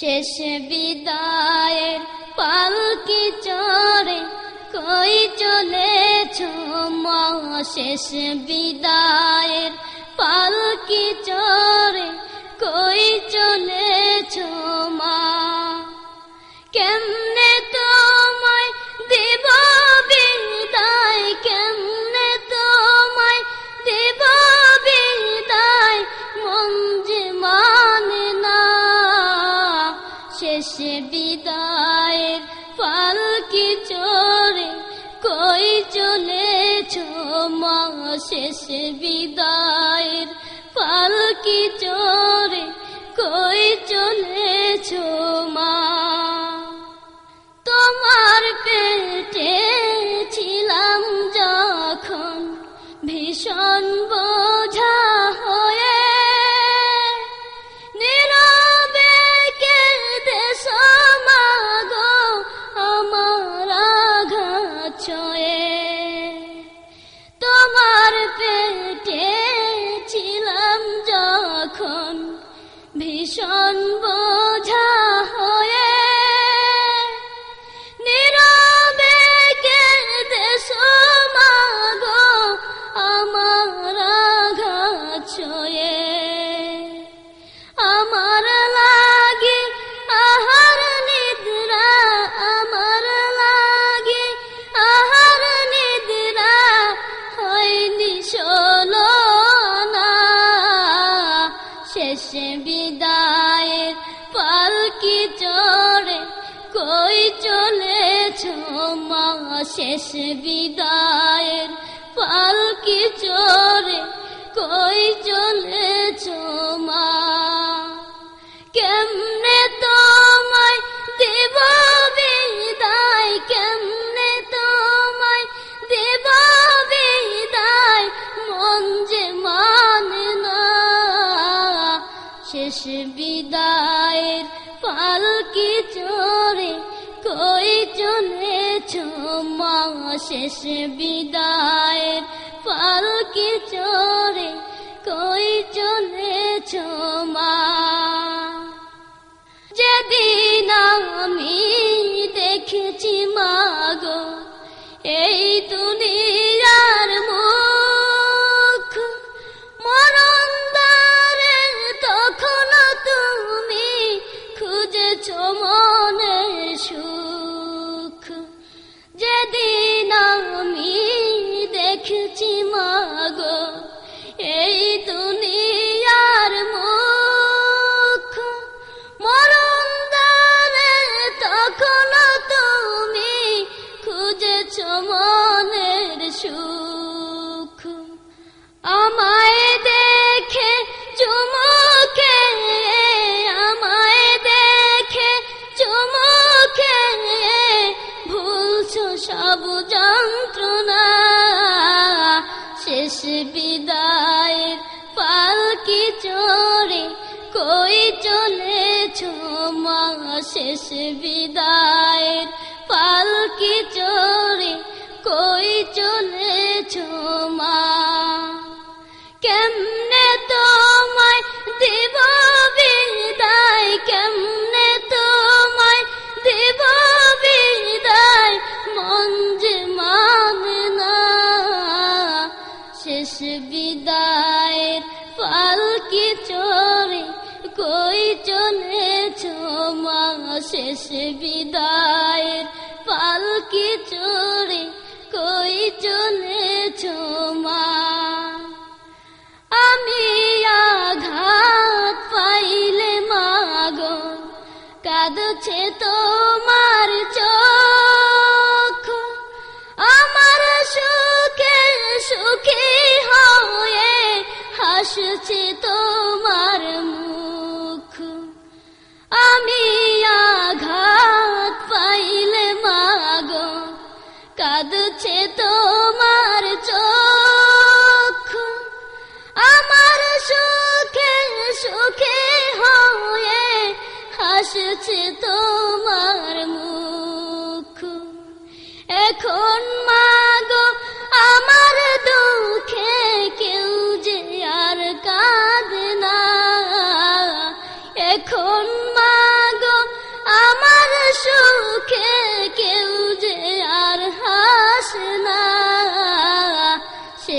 শেষ বিদায়ের পালকি চড়ে কই চলেছ মা, শেষ বিদায়ের পালকি চড়ে কই চলেছ মা। কেমনে তোমায় দেব বিদায়, কেমনে তোমায় দেব বিদায়, মন যে মানে না। শেষ বিদায়ের পালকি চড়ে কই চলেছ মা, শেষ বিদায়ের পালকি চড়ে কই চলেছ মা। তোমার পেটে ছিলাম যখন ভীষণ বোঝা হয়ে, নীরবে কেঁদেছো মা গো আমার আঘাত ছয়ে। তোমার পেটে ছিলাম যখন ভীষণ বোঝা হয়ে, নীরবে কেঁদেছো মা গো আমার আঘাত ছয়ে। আমার লাগি আহার নিদ্রা, আমার লাগি আহার নিদ্রা হয়নি ষোলো না। শেষ বিদায়ের পালকি চড়ে কই চলেছ মা, শেষ বিদায়ের পালকি চড়ে কই চলেছ মা। কেমনে তোমায় দেব বিদায়, কেমনে তোমায় দেব বিদায়, মন যে মানে না। শেষ বিদায়ের পালকি চড়ে কই চলেছ মা, শেষ বিদায়ের পালকি চড়ে কই চলেছ মা। যেদিন আমি দেখেছি মা গো এই দুনিয়ার মুখ, মরণ দ্বারে তখন তুমি খুঁজেছ মনের সুখ। যেদিন আমি দেখেছি মা গো এই দুনিয়ার মুখ, মরণ দ্বারে তখন তুমি খুঁজেছ মনের সুখ। আমায় দেখে চুমুকে, আমায় দেখে চুমুকে ভুলছো সব যন্ত্রণা। শেষ বিদায়ের পালকি চড়ে কই চলেছ মা, শেষ বিদায়ের পালকি চড়ে কই চলেছ মা। কেমনে তোমায় দেব বিদায়, কেমনে তোমায় দেব বিদায়, মন যে মানে না। শেষ বিদায়ের পালকি চড়ে কই চলেছ মা, শেষ বিদায়ের পালকি চড়ে কই চলেছ মা। আমি আঘাত পাইলে মা গো কাঁদছে তোমার চোখ, আমার সুখে সুখী হয়ে হাসছে তোমার মুখ। আমি আঘাত পাইলে মা গো কাঁদছে তোমার চোখ, আমার সুখে সুখে হয়ে হাসছে তোমার মুখ। এখন মা গো আমার দুঃখে কেউ যে আর কাঁদে না, এখন মা গো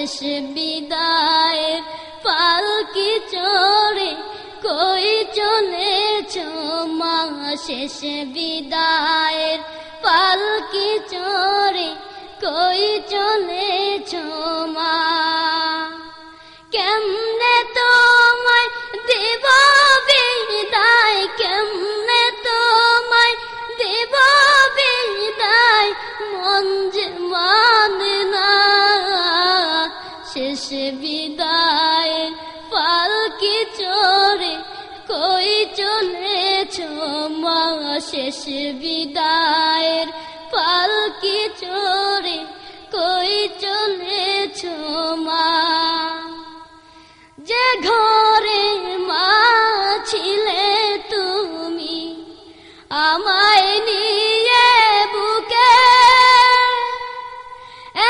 শেষ বিদায়ের পালকি চড়ে কই চলেছ মা, শেষ বিদায়ের পালকি চড়ে কই চলেছ মা। কেমনে তোমায় দেব বিদায়, কেমনে তোমায় দেব বিদায়, মন যে মানে না। শেষ বিদায়ের পালকি চড়ে কই চলেছ মা, শেষ বিদায়ের পালকি চড়ে কই চলেছ মা। যে ঘরে মা ছিলে তুমি আমায় নিয়ে বুকে,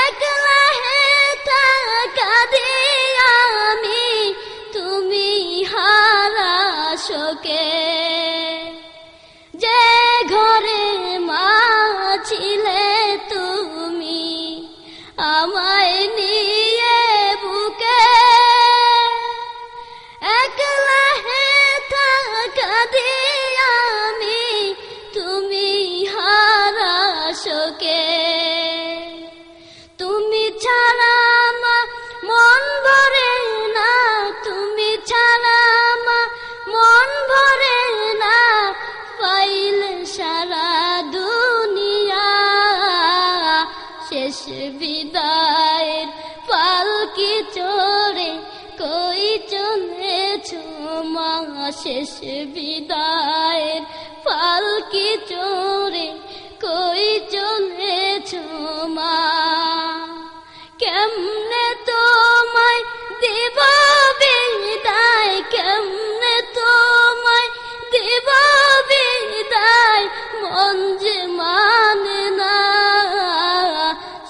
একলা হেতা কাঁদি আমি তুমি হারা শোকে। যে ঘরে মা ছিলে তুমি আমায় নিয়ে বুকে, একলা হেতা কাঁদি আমি তুমি হারা শোকে। তুমি ছাড়া মা মন ভরে না, তুমি ছাড়া মা মন ভরে না, পাইলে সারা দুনিয়া। শেষ বিদায়ের পালকি চড়ে কই চলেছ মা, শেষ বিদায়ের পালকি চড়ে কই চলেছ মা। কেমনে তোমায় দেব বিদায়, কেমনে তোমায় দেব বিদায়, মন যে মানে না।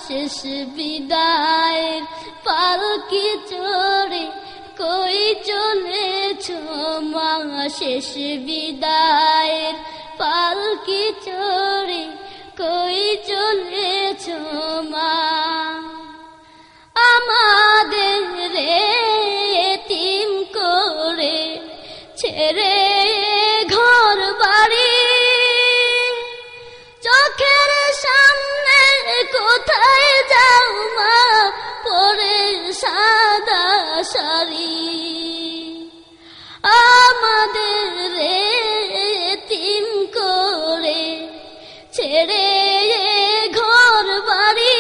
শেষ বিদায়ের পালকি চড়ে কই চলেছ মা, শেষ বিদায়ের পালকি চড়ে কই চলেছ মা। আমাদের এতিম করে ছেড়ে ঘর বাড়ি, চোখের সামনে কোথায় যাও মা পরে সাদা শাড়ি। আমাদের এতিম করে ছেড়ে ঘর বাড়ি,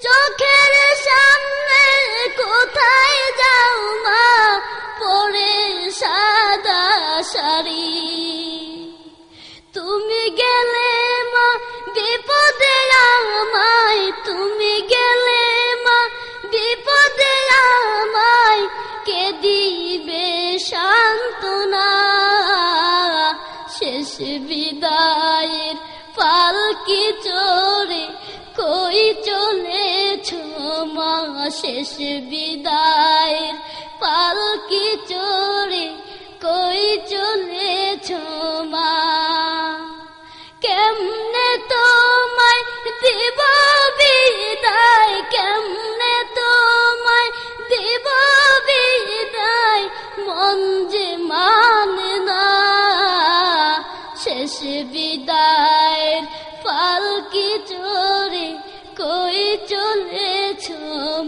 চোখের সামনে কোথায় যাও মা পরে সাদা শাড়ি। তুমি গেলে মা বিপদে আমায়, তুমি গেলে মা বিপদে আমায়, কে দিবে সান্ত্বনা। শেষ বিদায়ের পালকি চড়ে কই চলেছ মা, শেষ বিদায়ের পালকি চড়ে কই চলেছ মা। কেমনে তোমায় দেব বিদায়, কেমনে তোমায় দেব বিদায়, মন যে মানে না। শেষ বিদায়ের পালকি চড়ে কই চলেছ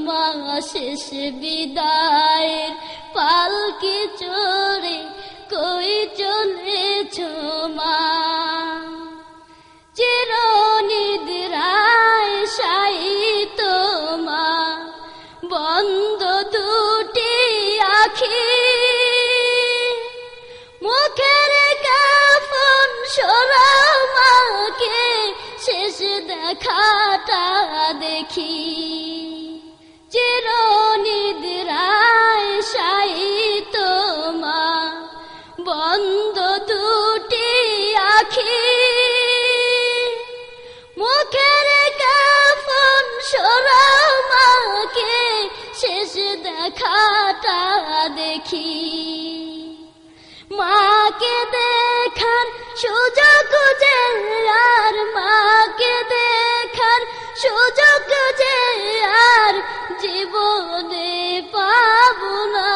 মা, শেষ বিদায়ের পালকি চড়ে কই চলেছ মা। চিরনিদ্রায় শায়িত মা, বন্ধ দুটি আখি, মুখের কাফন সরাও মাকে, শেষ দেখাটা দেখি। চিরনিদ্রায় শায়িত মা, বন্ধ দুটি আখি, মুখের কাফন সরাও মাকে, শেষ দেখাটা দেখি। মাকে দেখার সুযোগ যে আর, মাকে দেখার সুযোগ যে জীবনে পাবো না,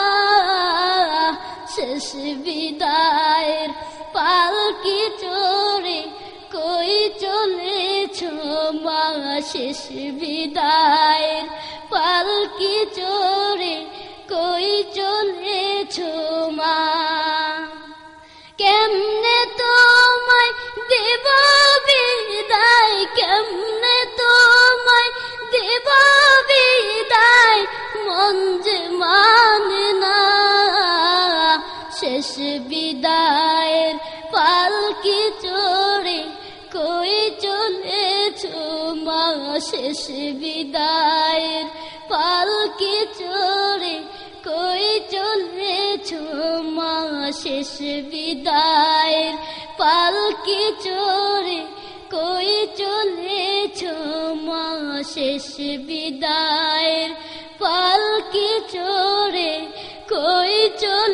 শেষ বিদায়ের পালকি চড়ে কই চলেছ মা, শেষ বিদায়ের পালকি চড়ে কই চলেছ মা। কেমনে তোমায় দেব বিদায়, কেমনে তোমায় দেব বিদায়, মন যে মানে না, শেষ বিদায়ের পালকি চড়ে কই চলেছ মা, শেষ বিদায়ের পালকি চড়ে কই চলেছ মা, শেষ বিদায়ের পালকি চড়ে কই চলেছ মা, শেষ বিদায়ের পালকি চড়ে কই চলেছ।